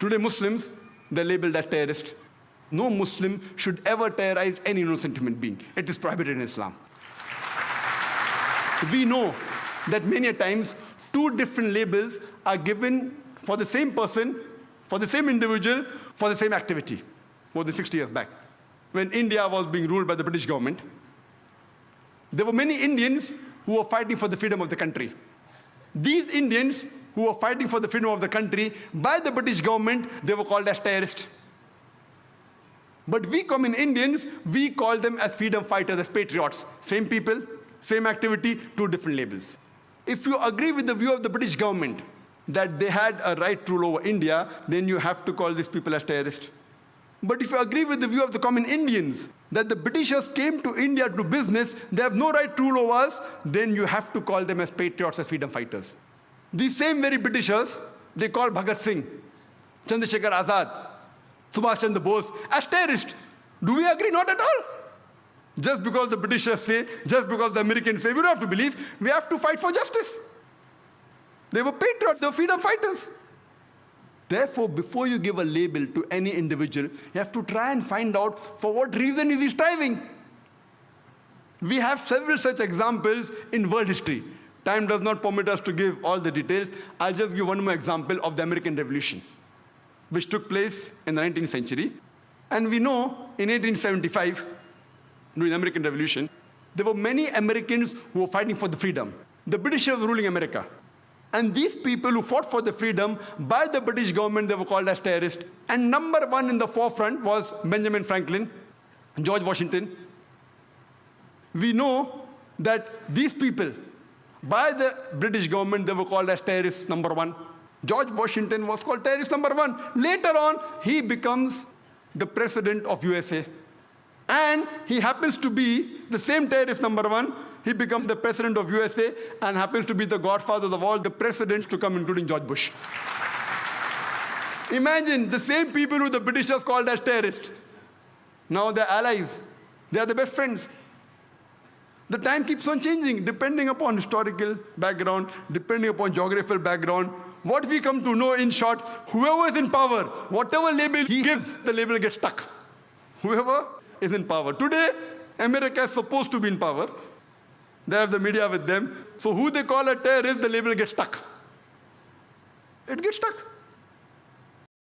Today, Muslims, they're labeled as terrorists. No Muslim should ever terrorize any innocent human being. It is prohibited in Islam. We know that many a times, two different labels are given for the same person, for the same individual, for the same activity, more than 60 years back. When India was being ruled by the British government, there were many Indians who were fighting for the freedom of the country. These Indians who were fighting for the freedom of the country, by the British government, they were called as terrorists. But we common Indians, we call them as freedom fighters, as patriots. Same people, same activity, two different labels. If you agree with the view of the British government that they had a right to rule over India, then you have to call these people as terrorists. But if you agree with the view of the common Indians that the Britishers came to India to do business, they have no right to rule over us, then you have to call them as patriots, as freedom fighters. These same very Britishers, they call Bhagat Singh, Chandrasekhar Azad, Subhash Chandra Bose as terrorists. Do we agree? Not at all. Just because the Britishers say, just because the Americans say, we don't have to believe, we have to fight for justice. They were patriots, they were freedom fighters. Therefore, before you give a label to any individual, you have to try and find out for what reason is he striving. We have several such examples in world history. Time does not permit us to give all the details. I'll just give one more example of the American Revolution, which took place in the 19th century. And we know in 1875, during the American Revolution, there were many Americans who were fighting for the freedom. The Britishers were ruling America. And these people who fought for the freedom by the British government, they were called as terrorists. And number one in the forefront was Benjamin Franklin, George Washington. We know that these people, by the British government, they were called as terrorists number one. George Washington was called terrorist number one. Later on, he becomes the president of USA. And he happens to be the same terrorist number one. He becomes the president of USA and happens to be the godfather of all the presidents to come, including George Bush. Imagine the same people who the Britishers called as terrorists. Now they're allies. They are the best friends. The time keeps on changing, depending upon historical background, depending upon geographical background. What we come to know, in short, whoever is in power, whatever label he gives, the label gets stuck. Whoever is in power. Today, America is supposed to be in power. They have the media with them. So who they call a terrorist, the label gets stuck. It gets stuck.